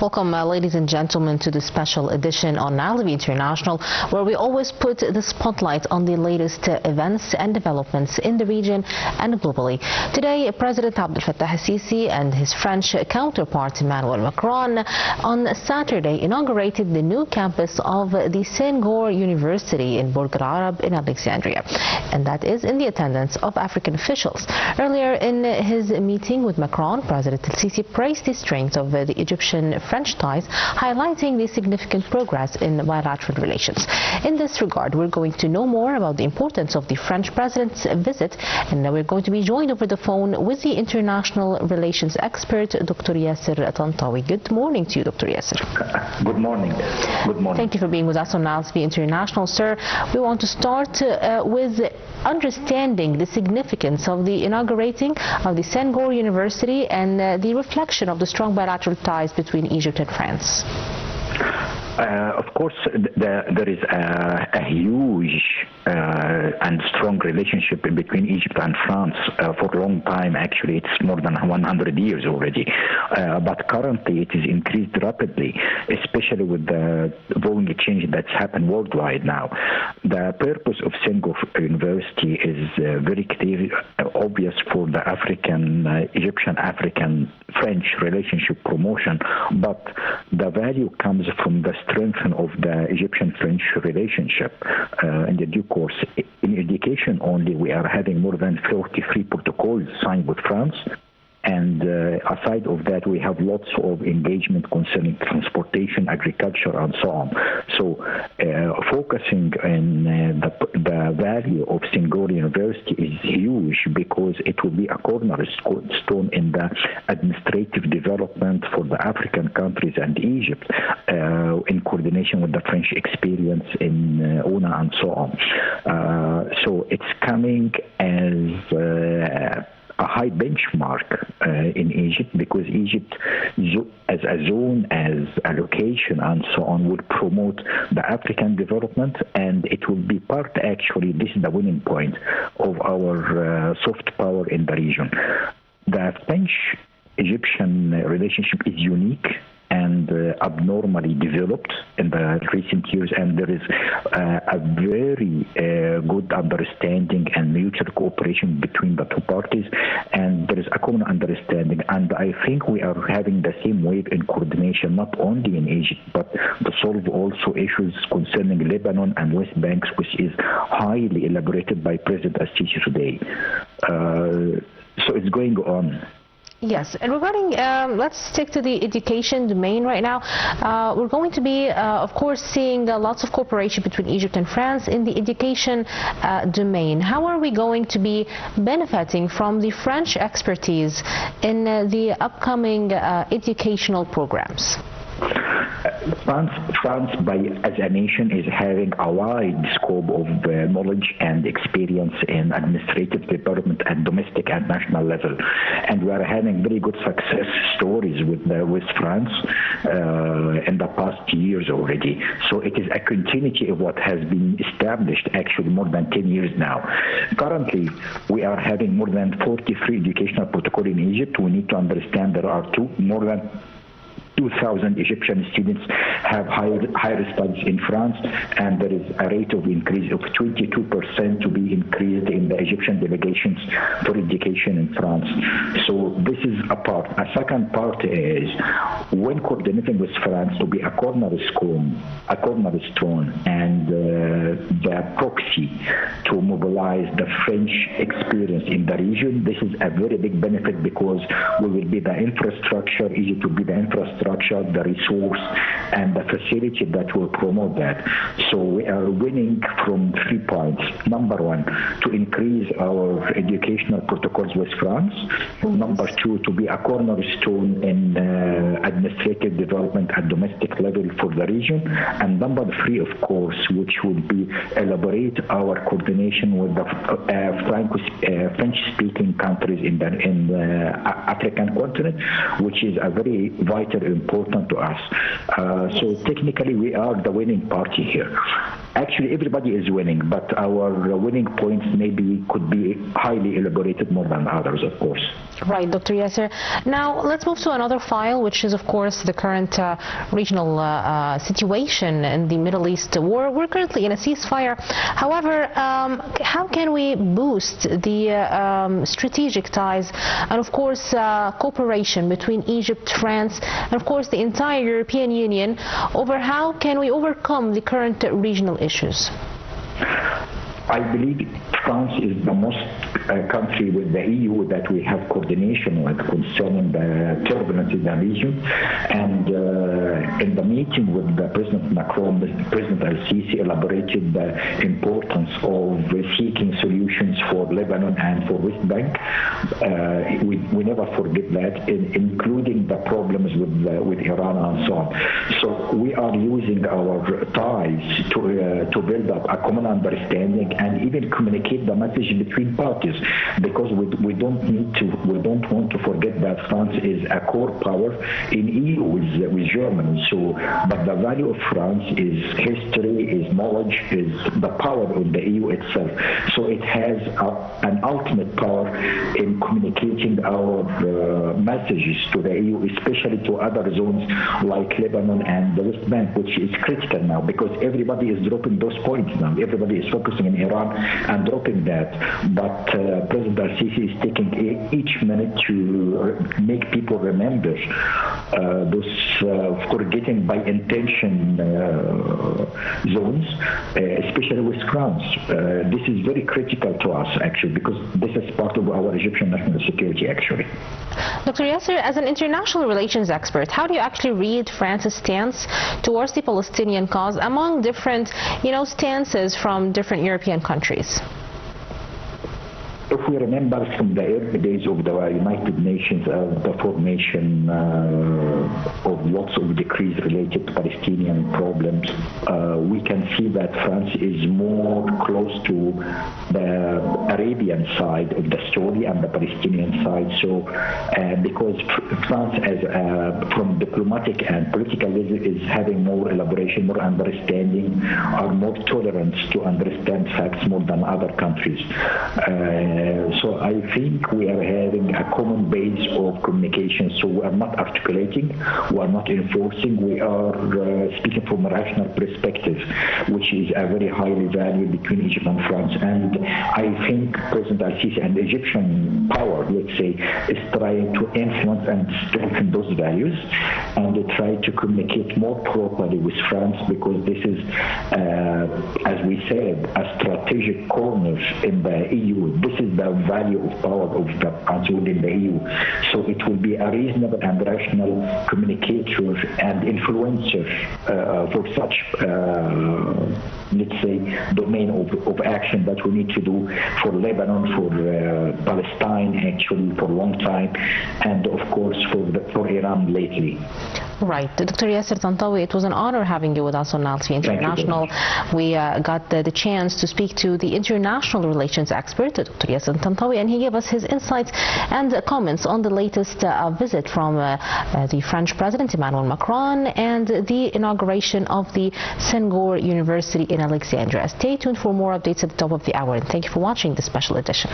Welcome, ladies and gentlemen, to this special edition on Nile TV International, where we always put the spotlight on the latest events and developments in the region and globally. Today, President Abdel Fattah al-Sisi and his French counterpart Emmanuel Macron on Saturday inaugurated the new campus of the Senghor University in Burj Al Arab in Alexandria, and that is in the attendance of African officials. Earlier in his meeting with Macron, President al-Sisi praised the strength of the Egyptian-French ties, highlighting the significant progress in bilateral relations. In this regard, we're going to know more about the importance of the French president's visit, and we're going to be joined over the phone with the international relations expert, Dr. Yasser Tantawy. Good morning to you, Dr. Yasser. Good morning. Good morning. Thank you for being with us on Nile TV International, sir. We want to start with understanding the significance of the inaugurating of the Senghor University and the reflection of the strong bilateral ties between Egypt and France. Of course, there is a huge and strong relationship between Egypt and France for a long time. Actually, it's more than 100 years already. But currently, it is increased rapidly, especially with the volume change that's happened worldwide now. The purpose of Senghor University is very clear, obvious for the Egyptian-African-French relationship promotion, but the value comes from the strength of the Egyptian-French relationship. In the due course, in education only, we are having more than 43 protocols signed with France. And aside of that, we have lots of engagement concerning transportation, agriculture, and so on. So focusing on the value of Senghor University is huge, because it will be a cornerstone in the administrative development for the African countries and Egypt, in coordination with the French experience in UNA and so on. So it's coming as a high benchmark in Egypt, because Egypt as a zone, as a location and so on, would promote the African development, and it will be part, actually, this is the winning point of our soft power in the region. The French-Egyptian relationship is unique and abnormally developed in the recent years, and there is a very good understanding and mutual cooperation between the two parties, and there is a common understanding, and I think we are having the same wave in coordination, not only in Egypt, but to solve also issues concerning Lebanon and West Bank, which is highly elaborated by President al-Sisi today. So it's going on. Yes, and regarding, let's stick to the education domain right now. We're going to be, of course, seeing lots of cooperation between Egypt and France in the education domain. How are we going to be benefiting from the French expertise in the upcoming educational programs? France, as a nation, is having a wide scope of knowledge and experience in administrative development at domestic and national level, and we are having very good success stories with France in the past years already. So it is a continuity of what has been established, actually, more than 10 years now. Currently, we are having more than 43 educational protocols in Egypt. We need to understand there are more than 2,000 Egyptian students have higher studies in France, and there is a rate of increase of 22% to be increased in the Egyptian delegations for education in France. So this is a part. A second part is, when coordinating with France, to be a cornerstone and the proxy to mobilize the French experience in the region. This is a very big benefit, because we will be the infrastructure, Egypt will be the infrastructure, the resource, and the facility that will promote that. So we are winning from 3 points. Number one, to increase our educational protocols with France. Number two, to be a cornerstone in administrative development at domestic level for the region. And number three, of course, which would be elaborate our coordination with the French-speaking countries in the African continent, which is a very vital important to us. So technically, we are the winning party here. Actually, everybody is winning, but our winning points maybe could be highly elaborated more than others, of course. Right, Dr. Yasser. Now, let's move to another file, which is, of course, the current regional situation in the Middle East war. We're currently in a ceasefire. However, how can we boost the strategic ties and, of course, cooperation between Egypt, France, and, of course, the entire European Union over how can we overcome the current regional issues? I believe France is the most country with the EU that we have coordination with concerning the turbulence in the region. And in the meeting with the President Macron, President Al-Sisi elaborated the importance of seeking solutions for Lebanon and for West Bank. We never forget that, including the problems with Iran and so on. So we are using our ties to build up a common understanding and even communicate the message between parties, because we don't want to forget that France is a core power in EU with Germany. So, but the value of France is history, is knowledge, is the power of the EU itself. So it has an ultimate power in communicating our messages to the EU, especially to other zones like Lebanon and the West Bank, which is critical now because everybody is dropping those points now. Everybody is focusing in Iran and dropping that. But President Al-Sisi is taking each minute to make people remember those forgetting by intention zones, especially with France. This is very critical to us, actually, because this is part of our Egyptian national security, actually. Dr. Yasser, as an international relations expert, how do you actually read France's stance towards the Palestinian cause among different, stances from different European countries? If we remember from the early days of the United Nations, the formation of lots of decrees related to Palestinian problems, we can see that France is more close to the Arabian side of the story and the Palestinian side. So, because France, from diplomatic and political level, is having more elaboration, more understanding, are more tolerant to understand facts more than other countries. So I think we are having a common base of communication. So we are not articulating, we are not enforcing, we are speaking from a rational perspective, which is a very highly valued between Egypt and France. And I think President Al-Sisi and the Egyptian power, let's say, is trying to influence and strengthen those values, and they try to communicate more properly with France, because this is, as we said, a strategic corner in the EU. This is the value of power of the France within the EU. So it will be a reasonable and rational communicator and influencer for such, let's say, domain of action that we need to do for Lebanon, for Palestine, actually, for a long time, and of course for Iran lately. Right. Dr. Yasser Tantawy, it was an honor having you with us on Nile TV International. We got the chance to speak to the international relations expert, Dr. Yasser Tantawy, and he gave us his insights and comments on the latest visit from the French President Emmanuel Macron and the inauguration of the Senghor University in Alexandria. Stay tuned for more updates at the top of the hour, and thank you for watching this special edition.